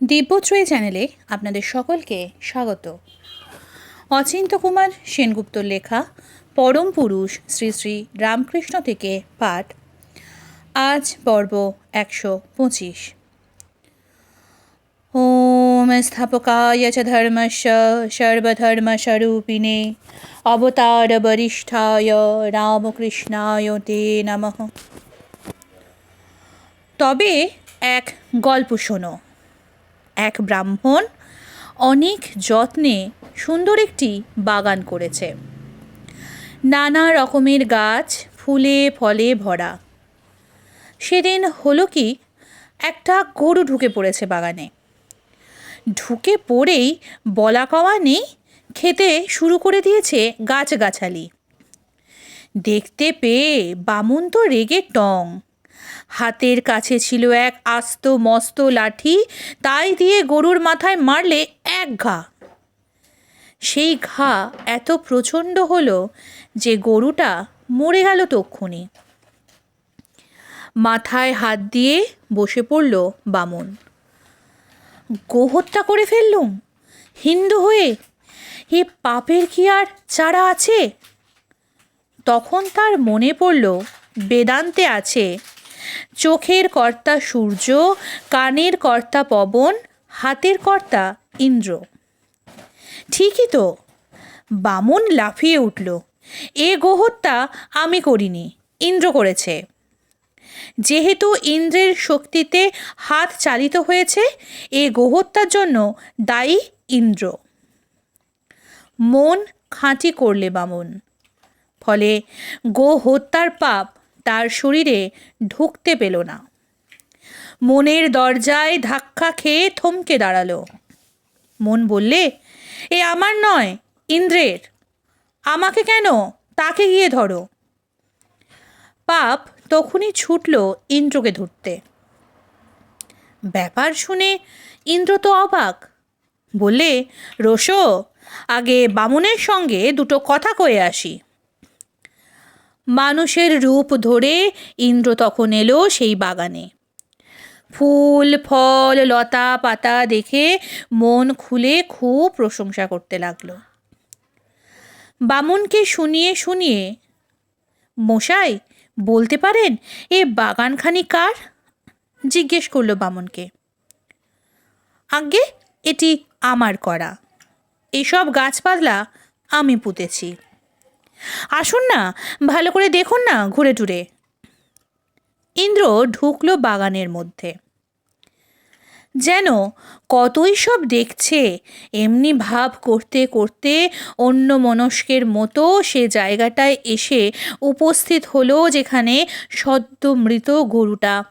দিব্যত্রয়ী চ্যানেলে আপনাদের সকলকে স্বাগত। অচিন্ত কুমার সেনগুপ্তর লেখা পরম পুরুষ শ্রী শ্রী রামকৃষ্ণ থেকে পাঠ। আজ পর্ব 125। ওম স্থাপকায় চ ধর্মস্য সর্বধর্মস্বরূপিণে অবতার বরিষ্ঠায় রামকৃষ্ণায় তে নমঃ। তবে এক গল্প শোনো। এক ব্রাহ্মণ অনেক যত্নে সুন্দর একটি বাগান করেছে। নানা রকমের গাছ ফুলে ফলে ভরা। সেদিন হলো কি, একটা গরু ঢুকে পড়েছে বাগানে। ঢুকে পড়েই বলা কওয়া নেই, খেতে শুরু করে দিয়েছে গাছগাছালি। দেখতে পেয়ে বামুন তো রেগে টং। হাতের কাছে ছিল এক আস্ত মস্ত লাঠি, তাই দিয়ে গরুর মাথায় মারলে এক ঘা। সেই ঘা এত প্রচণ্ড হলো যে গরুটা মরে গেল তক্ষুনি। মাথায় হাত দিয়ে বসে পড়ল বামুন। গোহত্যা করে ফেললুম হিন্দু হয়ে, এ পাপের কি আর চারা আছে? তখন তার মনে পড়ল বেদান্তে আছে, চোখের কর্তা সূর্য, কানের কর্তা পবন, হাতের কর্তা ইন্দ্র। ঠিকই তো। বামুন লাফিয়ে উঠল, এ গোহত্যা আমি করিনি, ইন্দ্র করেছে। যেহেতু ইন্দ্রের শক্তিতে হাত চালিত হয়েছে, এ গোহত্যার জন্য দায়ী ইন্দ্র। মন খাঁটি করলে বামুন, ফলে গোহত্যার পাপ তার শরীরে ঢুকতে পেল না। মনের দরজায় ধাক্কা খেয়ে থমকে দাঁড়ালো। মন বললে, এ আমার নয়, ইন্দ্রের। আমাকে কেন, তাকে গিয়ে ধরো। পাপ তখনই ছুটল ইন্দ্রকে ধরতে। ব্যাপার শুনে ইন্দ্র তো অবাক। বললে, রোশো, আগে বামুনের সঙ্গে দুটো কথা কয়ে আসি। মানুষের রূপ ধরে ইন্দ্র তখন এলো সেই বাগানে। ফুল ফল লতা পাতা দেখে মন খুলে খুব প্রশংসা করতে লাগলো। বামুনকে শুনিয়ে শুনিয়ে, মশাই বলতে পারেন এ বাগানখানি কার? জিজ্ঞেস করলো বামুনকে। আজ্ঞে, এটি আমার করা। এসব গাছপালা আমি পুঁতেছি। আসুন না, ভালো করে দেখুন না ঘুরে টুরে। ইন্দ্র ঢুকলো বাগানের মধ্যে। যেন কতই সব দেখছে, এমনি ভাব করতে করতে অন্য মনস্কের মতো সে জায়গাটায় এসে উপস্থিত হলো যেখানে সদ্য মৃত গরুটা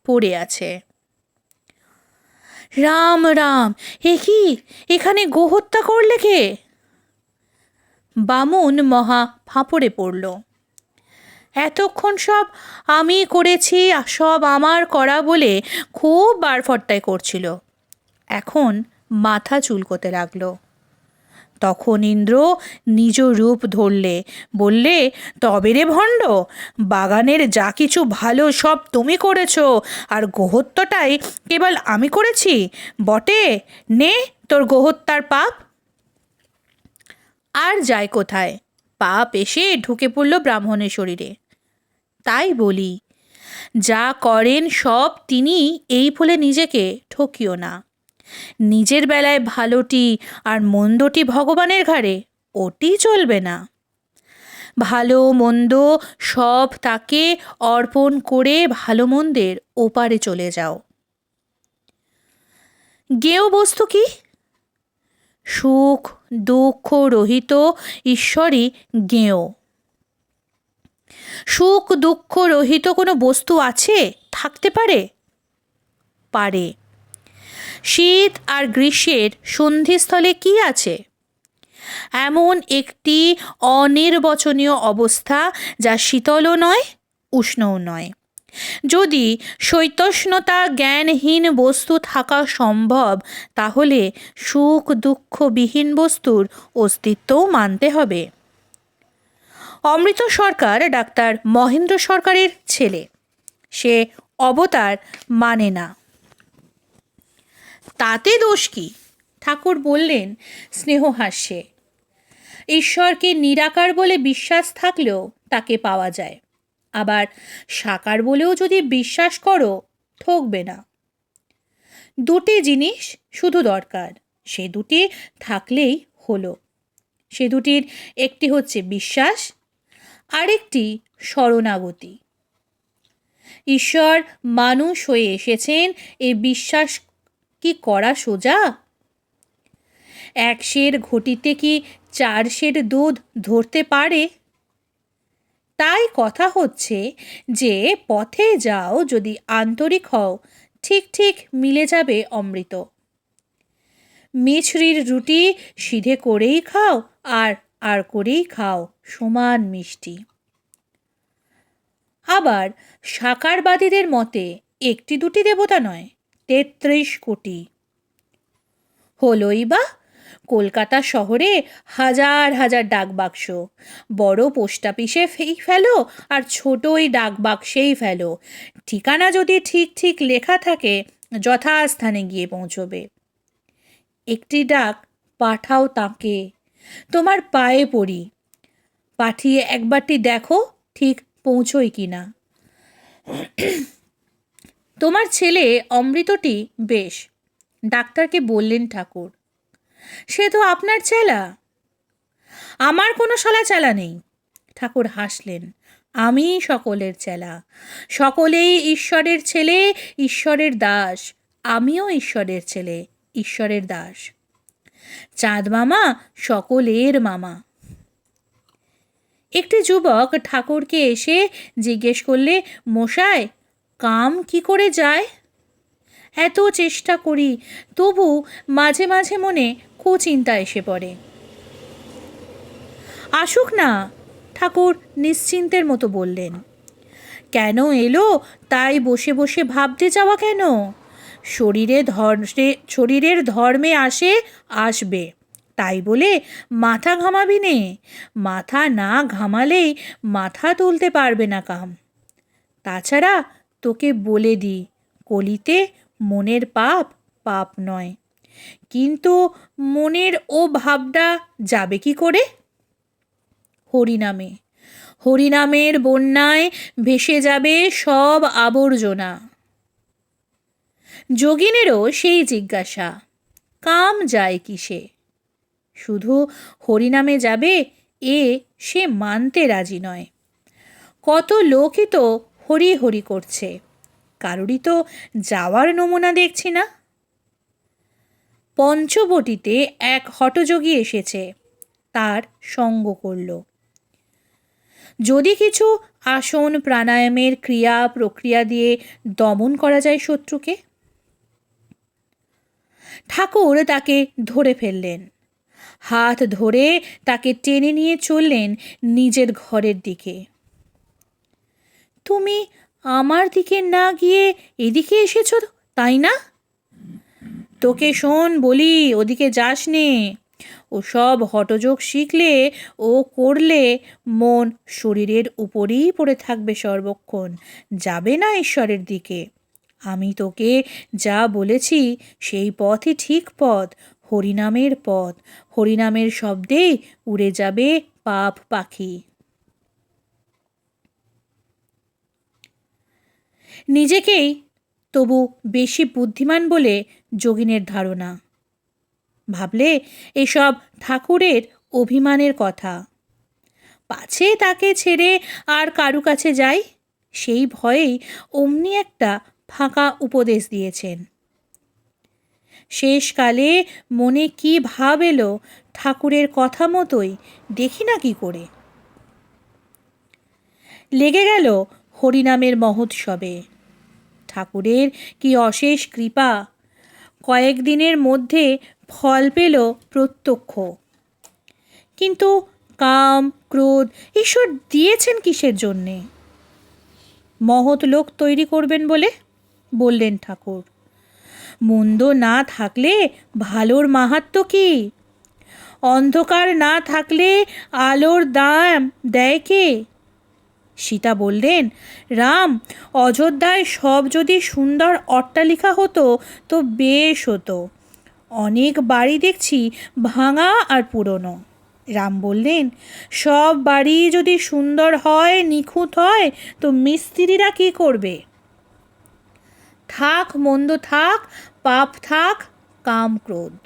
পড়ে আছে। রাম রাম, এ কি, এখানে গোহত্যা করলে কে? বামুন মহা ফাঁপড়ে পড়ল। এতক্ষণ সব আমি করেছি, সব আমার করা বলে খুব বারফট্টাই করছিল। এখন মাথা চুলকোতে লাগলো। তখন ইন্দ্র নিজ রূপ ধরলে, বললে, তবে রে ভণ্ড, বাগানের যা কিছু ভালো সব তুমি করেছ, আর গোহত্যাটাই কেবল আমি করেছি বটে। নে তোর গোহত্যার পাপ। আর যায় কোথায়, পাপ এসে ঢুকে পড়ল ব্রাহ্মণের শরীরে। তাই বলি, যা করেন সব তিনি, এই বলে নিজেকে ঠকিও না। নিজের বেলায় ভালোটি আর মন্দটি ভগবানের ঘাড়ে, ওটি চলবে না। ভালো মন্দ সব তাকে অর্পণ করে ভালো মন্দের ওপারে চলে যাও। জ্ঞেয় বস্তু কি? সুখ দুঃখ রহিত ঈশ্বরই জ্ঞেয়। সুখ দুঃখ রহিত কোনো বস্তু আছে, থাকতে পারে? পারে। শীত আর গ্রীষ্মের সন্ধিস্থলে কি আছে? এমন একটি অনির্বচনীয় অবস্থা, যা শীতলও নয় উষ্ণও নয়। যদি শৈতষ্ণতা জ্ঞানহীন বস্তু থাকা সম্ভব, তাহলে সুখ দুঃখবিহীন বস্তুর অস্তিত্বও মানতে হবে। অমৃত সরকার ডাক্তার মহেন্দ্র সরকারের ছেলে। সে অবতার মানে না। তাতে দোষ কি? ঠাকুর বললেন স্নেহহাস্যে। ঈশ্বরকে নিরাকার বলে বিশ্বাস থাকলেও তাকে পাওয়া যায়, আবার সাকার বলেও যদি বিশ্বাস করো ঠকবে না। দুটি জিনিস শুধু দরকার, সে দুটি থাকলেই হলো। সে দুটির একটি হচ্ছে বিশ্বাস, আরেকটি শরণাগতি। ঈশ্বর মানুষ হয়ে এসেছেন, এই বিশ্বাস কি করা সোজা? 1 সের ঘটিতে কি 4 সের দুধ ধরতে পারে? তাই কথা হচ্ছে যে পথে যাও, যদি আন্তরিক হও ঠিক ঠিক মিলে যাবে অমৃত। মিছরির রুটি সিধে করেই খাও আর করেই খাও, সমান মিষ্টি। আবার সাকারবাদীদের মতে একটি দুটি দেবতা নয়, 33 কোটি। হলোই বা, কলকাতা শহরে হাজার হাজার ডাকবাক্স, বড় পোস্ট অফিসে ফেলো আর ছোট ওই ডাকবাক্সেই ফেলো, ঠিকানা যদি ঠিক ঠিক লেখা থাকে যথাস্থানে গিয়ে পৌঁছবে। একটি ডাক পাঠাও তাকে, তোমার পায়ে পড়ি, পাঠিয়ে একবারটি দেখো ঠিক পৌঁছোই কিনা। তোমার ছেলে অমৃতটি বেশ, ডাক্তারকে বললেন ঠাকুর। সে তো আপনার চেলা। আমার কোনো শালা চেলা নেই, ঠাকুর হাসলেন। আমি সকলের চেলা, সকলেই ঈশ্বরের ছেলে, ঈশ্বরের দাস। আমিও ঈশ্বরের ছেলে, ঈশ্বরের দাস। চাঁদ মামা সকলের মামা। একটি যুবক ঠাকুরকে এসে জিজ্ঞেস করলে, মশাই, কাম কি করে যায়? এত চেষ্টা করি, তবু মাঝে মাঝে মনে কুচিন্তা এসে পড়ে। আসুক না, ঠাকুর নিশ্চিন্তের মতো বললেন। কেন এলো তাই বসে বসে ভাবতে যাওয়া কেন? শরীরের ধর্মে আসবে, তাই বলে মাথা ঘামাবি নে। মাথা না ঘামালেই মাথা তুলতে পারবে না কাম। তাছাড়া তোকে বলে দিই, কলিতে মনের পাপ পাপ নয়, কিন্তু মনের ও ভাবটা যাবে কি করে? হরিনামে, হরিনামের বন্যায় ভেসে যাবে সব আবর্জনা। যোগিনেরও সেই জিজ্ঞাসা, কাম যায় কিসে? শুধু হরিনামে যাবে সে মানতে রাজি নয়। কত লোকই তো হরি হরি করছে, কারোরই তো যাওয়ার নমুনা দেখছি না। পঞ্চবটিতে এক হঠযোগী এসেছে, তার সঙ্গ করল। যদি কিছু আসন প্রাণায়ামের ক্রিয়া প্রক্রিয়া দিয়ে দমন করা যায় শত্রুকে। ঠাকুর তাকে ধরে ফেললেন, হাত ধরে তাকে টেনে নিয়ে চললেন নিজের ঘরের দিকে। তুমি আমার দিকে না গিয়ে এদিকে এসেছ, তাই না? তোকে শোন বলি, ওদিকে যাস নে। ও সব হঠযোগ শিখলে ও করলে মন শরীরের উপরেই পড়ে থাকবে সর্বক্ষণ, যাবে না ঈশ্বরের দিকে। আমি তোকে যা বলেছি সেই পথই ঠিক পথ, হরিনামের পথ। হরিনামের শব্দেই উড়ে যাবে পাপ পাখি। নিজেকেই তবু বেশি বুদ্ধিমান বলে যোগিনের ধারণা। ভাবলে এসব ঠাকুরের অভিমানের কথা, পাছে তাকে ছেড়ে আর কারু কাছে যাই, সেই ভয়েই অমনি একটা ফাঁকা উপদেশ দিয়েছেন। শেষকালে মনে কি ভাব এলো, ঠাকুরের কথা মতোই দেখি না কি করে। লেগে গেল হরিনামের মহোৎসবে। ঠাকুরের কি অশেষ কৃপা, কয়েকদিনের মধ্যে ফল পেল প্রত্যক্ষ। কিন্তু কাম ক্রোধ ঈশ্বর দিয়েছেন কিসের জন্যে? মহৎ লোক তৈরি করবেন বলে, বললেন ঠাকুর। মন্দ না থাকলে ভালোর মাহাত্ম্য কি? অন্ধকার না থাকলে আলোর দাম দেয় কে? সীতা বললেন, রাম, অযোধ্যায় সব যদি সুন্দর অট্টালিকা হতো তো বেশ হতো। অনেক বাড়ি দেখছি ভাঙা আর পুরনো। রাম বললেন, সব বাড়ি যদি সুন্দর হয়, নিখুঁত হয়, তো মিস্ত্রিরা কি করবে? থাক মন্দ থাক, পাপ থাক, কাম ক্রোধ,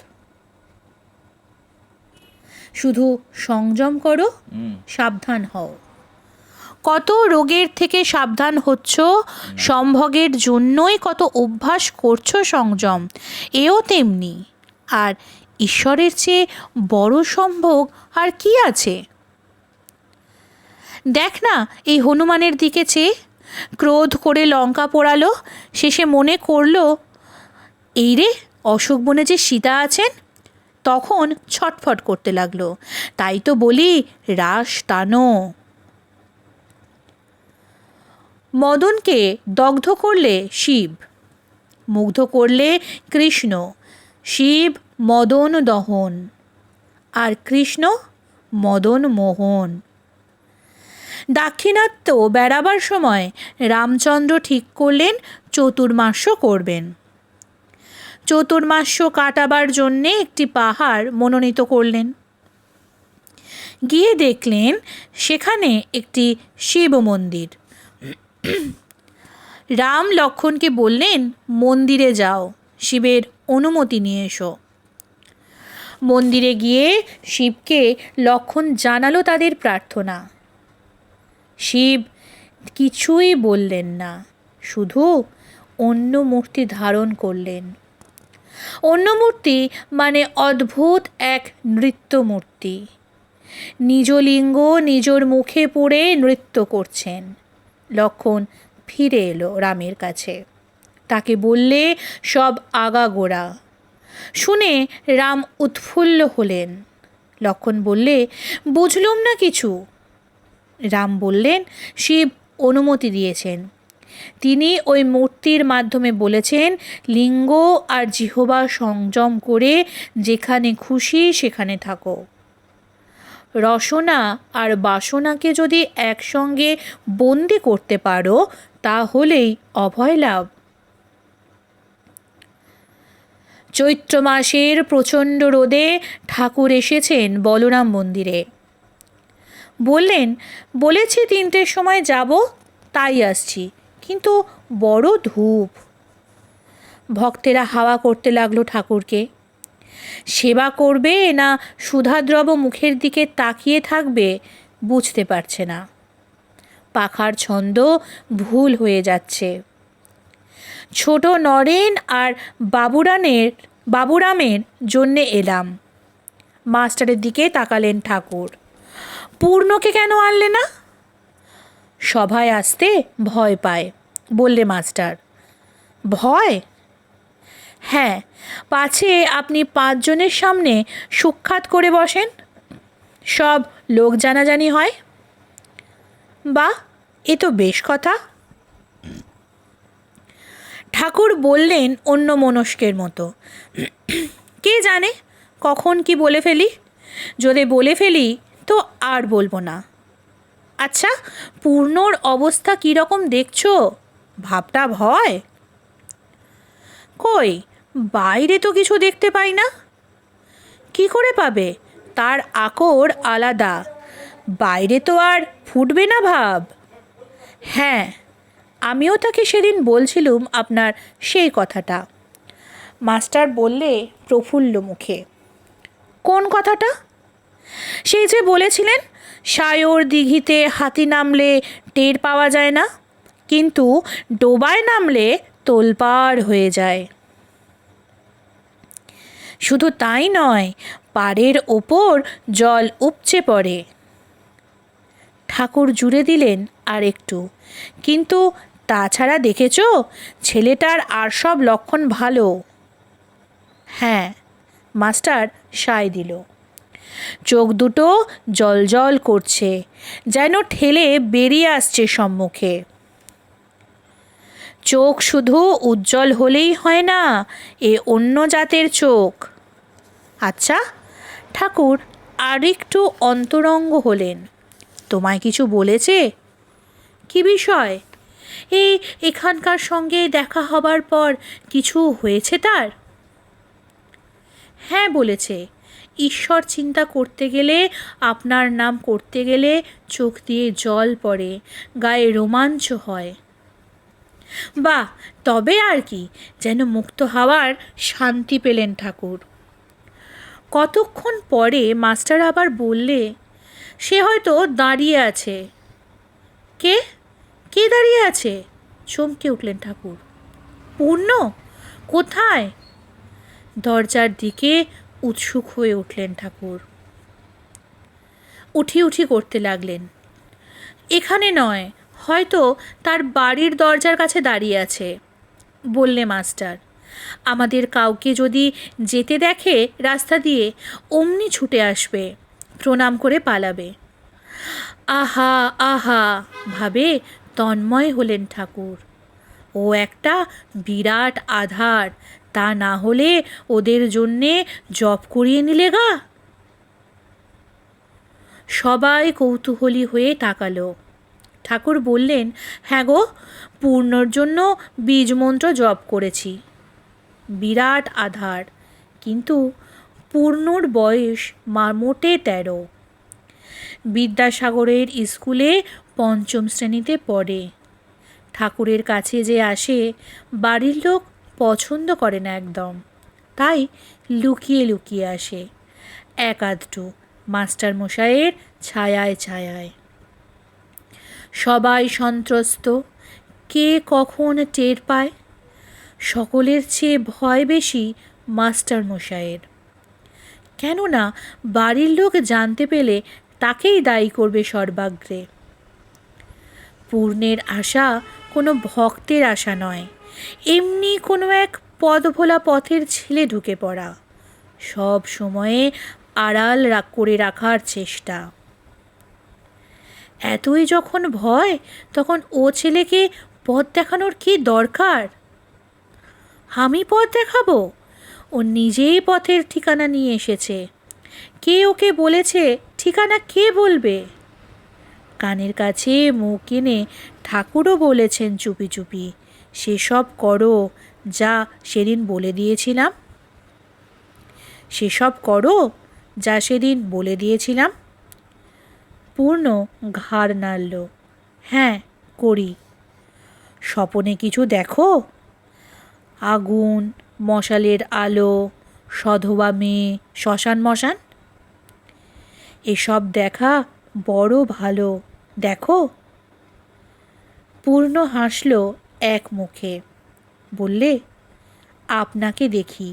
শুধু সংযম করো, সাবধান হও। কত রোগের থেকে সাবধান হচ্ছ, সম্ভোগের জন্যই কত অভ্যাস করছো সংযম, এও তেমনি। আর ঈশ্বরের চেয়ে বড় সম্ভোগ আর কি আছে? দেখ না এই হনুমানের দিকে চেয়ে, ক্রোধ করে লঙ্কা পোড়ালো, শেষে মনে করলো এই রে অশোক বনে যে সীতা আছেন, তখন ছটফট করতে লাগলো। তাই তো বলি রাস টানো। মদনকে দগ্ধ করলে শিব, মুগ্ধ করলে কৃষ্ণ। শিব মদন দহন, আর কৃষ্ণ মদন মোহন। দাক্ষিণাত্য বেড়াবার সময় রামচন্দ্র ঠিক করলেন চতুর্মাস্য করবেন। চতুর্মাস্য কাটাবার জন্যে একটি পাহাড় মনোনীত করলেন। গিয়ে দেখলেন সেখানে একটি শিব মন্দির। রাম লক্ষ্মণকে বললেন, মন্দিরে যাও, শিবের অনুমতি নিয়ে এসো। মন্দিরে গিয়ে শিবকে লক্ষ্মণ জানালো তাদের প্রার্থনা। শিব কিছুই বললেন না, শুধু অন্য মূর্তি ধারণ করলেন। অন্য মূর্তি মানে অদ্ভুত এক নৃত্য মূর্তি। নিজ লিঙ্গ নিজের মুখে পড়ে নৃত্য করছেন। লক্ষ্মণ ফিরে এলো রামের কাছে, তাকে বললে সব আগাগোড়া। শুনে রাম উৎফুল্ল হলেন। লক্ষ্মণ বললে, বুঝলুম না কিছু। রাম বললেন, শিব অনুমতি দিয়েছেন। তিনি ওই মূর্তির মাধ্যমে বলেছেন, লিঙ্গ আর জিহ্বা সংযম করে যেখানে খুশি সেখানে থাকো। রসনা আর বাসনাকে যদি একসঙ্গে বন্দি করতে পারো, তাহলেই অভয় লাভ। চৈত্র মাসের প্রচণ্ড রোদে ঠাকুর এসেছেন বলরাম মন্দিরে। বললেন, বলেছি 3টের সময় যাব, তাই আসছি, কিন্তু বড় ধূপ। ভক্তেরা হাওয়া করতে লাগলো ঠাকুরকে। সেবা করবে না সুধাদ্রব মুখের দিকে তাকিয়ে থাকবে বুঝতে পারছে না। পাখার ছন্দ ভুল হয়ে যাচ্ছে। ছোট নরেন আর বাবুরামের জন্যে এলাম। মাস্টারের দিকে তাকালেন ঠাকুর। পূর্ণকে কেন আনলে না? সভায় আসতে ভয় পায়, বললে মাস্টার। ভয়? হ্যাঁ, পাছে আপনি 5 জনের সামনে সুখ্যাত করে বসেন, সব লোক জানাজানি হয়। বাহ, এ তো বেশ কথা। ঠাকুর বললেন অন্য মনস্কের মতো, কে জানে কখন কি বলে ফেলি। যদি বলে ফেলি তো আর বলবো না। আচ্ছা, পূর্ণর অবস্থা কীরকম দেখছো? ভাবটা ভয়? কই, বাইরে তো কিছু দেখতে পাই না। কি করে পাবে? তার আকর আলাদা, বাইরে তো আর ফুটবে না ভাব। হ্যাঁ, আমিও তাকে সেদিন বলছিলুম আপনার সেই কথাটা। মাস্টার বললে প্রফুল্ল মুখে। কোন কথাটা? সেই যে বলেছিলেন সায়র দিঘিতে হাতি নামলে টের পাওয়া যায় না, কিন্তু ডোবায় নামলে তোলপাড় হয়ে যায়। শুধু তাই নয়, পাড়ের ওপর জল উপচে পড়ে। ঠাকুর জুড়ে দিলেন আর একটু, কিন্তু তাছাড়া দেখেছ ছেলেটার আর সব লক্ষণ ভালো। হ্যাঁ, মাস্টার সায় দিল। চোখ দুটো জলজল করছে, যেন ঠেলে বেরিয়ে আসছে সম্মুখে। চোখ শুধু উজ্জ্বল হলেই হয় না, এ অন্য জাতের চোখ। আচ্ছা, ঠাকুর আর একটু অন্তরঙ্গ হলেন। তোমায় কিছু বলেছে? কি বিষয়? এই এখানকার সঙ্গে দেখা হবার পর কিছু হয়েছে তার? হ্যাঁ বলেছে, ঈশ্বর চিন্তা করতে গেলে, আপনার নাম করতে গেলে চোখ দিয়ে জল পড়ে, গায়ে রোমাঞ্চ হয়। বাহ, তবে আর কি, যেন মুক্ত হওয়ার শান্তি পেলেন ঠাকুর। কতক্ষণ পরে মাস্টার আবার বললে, সে হয়তো দাঁড়িয়ে আছে। কে? কে দাঁড়িয়ে আছে? চমকে উঠলেন ঠাকুর। পূর্ণ? কোথায়? দরজার দিকে উৎসুক হয়ে উঠলেন ঠাকুর। উঠি উঠি করতে লাগলেন। এখানে নয়, হয়তো তার বাড়ির দরজার কাছে দাঁড়িয়ে আছে, বললে মাস্টার। আমাদের কাউকে যদি যেতে দেখে রাস্তা দিয়ে, অমনি ছুটে আসবে, প্রণাম করে পালাবে। আহা আহা ভাবে তন্ময় হলেন ঠাকুর। ও একটা বিরাট আধার, তা না হলে ওদের জন্যে জপ করিয়ে নিলে গা। সবাই কৌতূহলী হয়ে তাকালো। ঠাকুর বললেন, হ্যাঁ গো, পূর্ণর জন্য বীজমন্ত্র জপ করেছি। বিরাট আধার, কিন্তু পূর্ণর বয়স মোটে 13। বিদ্যাসাগরের স্কুলে 5ম শ্রেণীতে পড়ে। ঠাকুরের কাছে যে আসে, বাড়ির লোক পছন্দ করে না একদম, তাই লুকিয়ে লুকিয়ে আসে, এক আধটু মাস্টার মশাইয়ের ছায়ায় ছায়ায়। সবাই সন্ত্রস্ত, কে কখন টের পায়। সকলের চেয়ে ভয় বেশি মাস্টার মশাইয়ের, কেননা বাড়ির লোক জানতে পেলে তাকেই দায়ী করবে সর্বাগ্রে। পূর্ণের আশা কোনো ভক্তের আশা নয়, এমনি কোনো এক পদভোলা পথের ছেলে ঢুকে পড়া, সব সময়ে আড়াল করে রাখার চেষ্টা। এতই যখন ভয়, তখন ও ছেলেকে পথ দেখানোর কি দরকার? আমি পথ দেখাবো? ও নিজেই পথের ঠিকানা নিয়ে এসেছে। কে ওকে বলেছে ঠিকানা কে বলবে? কানের কাছে মুখ এনে ঠাকুরও বলেছেন চুপি চুপি, সেসব করো যা সেদিন বলে দিয়েছিলাম। সেসব করো যা সেদিন বলে দিয়েছিলাম। পূর্ণ ঘাড় নাড়ল। হ্যাঁ করি। স্বপনে কিছু দেখো? আগুন, মশালের আলো, সধবা মেয়ে, শ্মশান মশান, এসব দেখা বড় ভালো, দেখো। পূর্ণ হাসল এক মুখে, বললে, আপনাকে দেখি।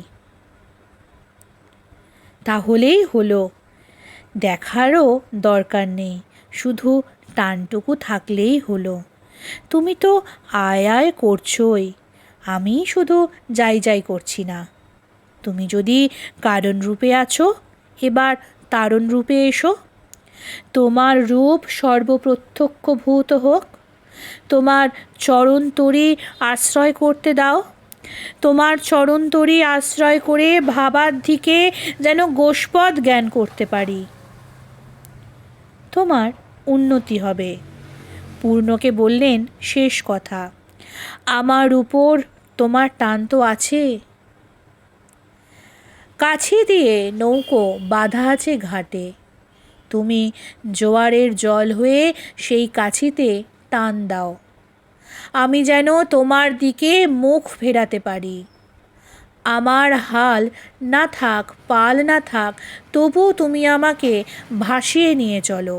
তাহলেই হলো, দেখারও দরকার নেই, শুধু টানটুকু থাকলেই হলো। তুমি তো আয় আয় করছোই, আমি শুধু যাই যাই করছি না। তুমি যদি কারণ রূপে আছো, এবার তারণ রূপে এসো। তোমার রূপ সর্বপ্রত্যক্ষভূত হোক, তোমার চরণতরি আশ্রয় করতে দাও। তোমার চরণতরি আশ্রয় করে ভাবার দিকে যেন গোষ্পদ জ্ঞান করতে পারি, তোমার উন্নতি হবে। পূর্ণকে বললেন শেষ কথা, আমার উপর তোমার টান তো আছে। কাছি দিয়ে নৌকো বাঁধা আছে ঘাটে, তুমি জোয়ারের জল হয়ে সেই কাছিতে টান দাও, আমি যেন তোমার দিকে মুখ ফেরাতে পারি। আমার হাল না থাক, পাল না থাক, তবু তুমি আমাকে ভাসিয়ে নিয়ে চলো।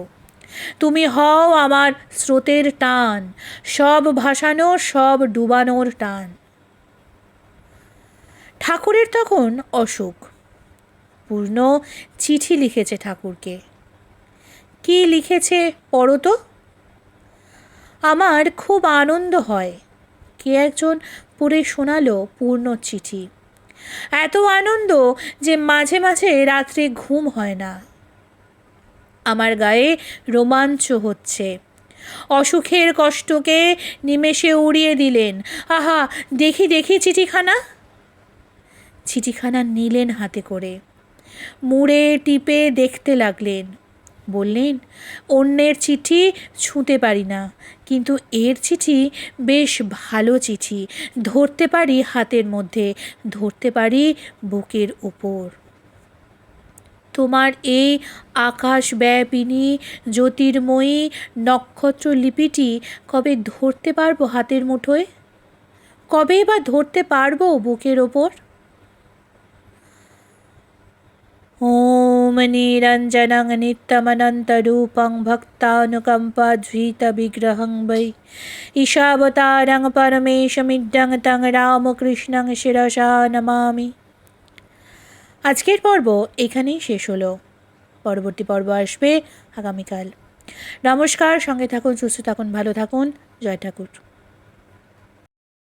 তুমি হও আমার স্রোতের টান, সব ভাসানোর, সব ডুবানোর টান। ঠাকুরের তখন অসুখ। পূর্ণ চিঠি লিখেছে ঠাকুরকে। কি লিখেছে পড়ো তো। আমার খুব আনন্দ হয়। কে একজন পড়ে শোনালো পূর্ণর চিঠি। এত আনন্দ যে মাঝে মাঝে রাত্রে ঘুম হয় না। আমার গায়ে রোমাঞ্চ হচ্ছে। অসুখের কষ্টকে নিমেষে উড়িয়ে দিলেন। আহা, দেখি দেখি চিঠিখানা। চিঠিখানা নিলেন হাতে করে, মুড়ে টিপে দেখতে লাগলেন। বললেন, অন্যের চিঠি ছুঁতে পারি না, কিন্তু এর চিঠি বেশ ভালো চিঠি, ধরতে পারি হাতের মধ্যে, ধরতে পারি বুকের উপর। তোমার এই আকাশ ব্যাপিনী জ্যোতির্ময়ী নক্ষত্র লিপিটি কবে ধরতে পারবো হাতের মুঠোয়? কবেই বা ধরতে পারবো বুকের ওপর? ওম নিরঞ্জনং নিত্যমনন্তরূপং ভক্তানুকম্পাদ্ভীতবিগ্রহং বৈ ঈশাবতারং পরমেশমিড্ডং তং রামকৃষ্ণং শিরসা নমামি। আজকের পর্ব এখানেই শেষ হলো। পরবর্তী পর্ব আসবে আগামীকাল। নমস্কার, সঙ্গে থাকুন, সুস্থ থাকুন, ভালো থাকুন। জয় ঠাকুর।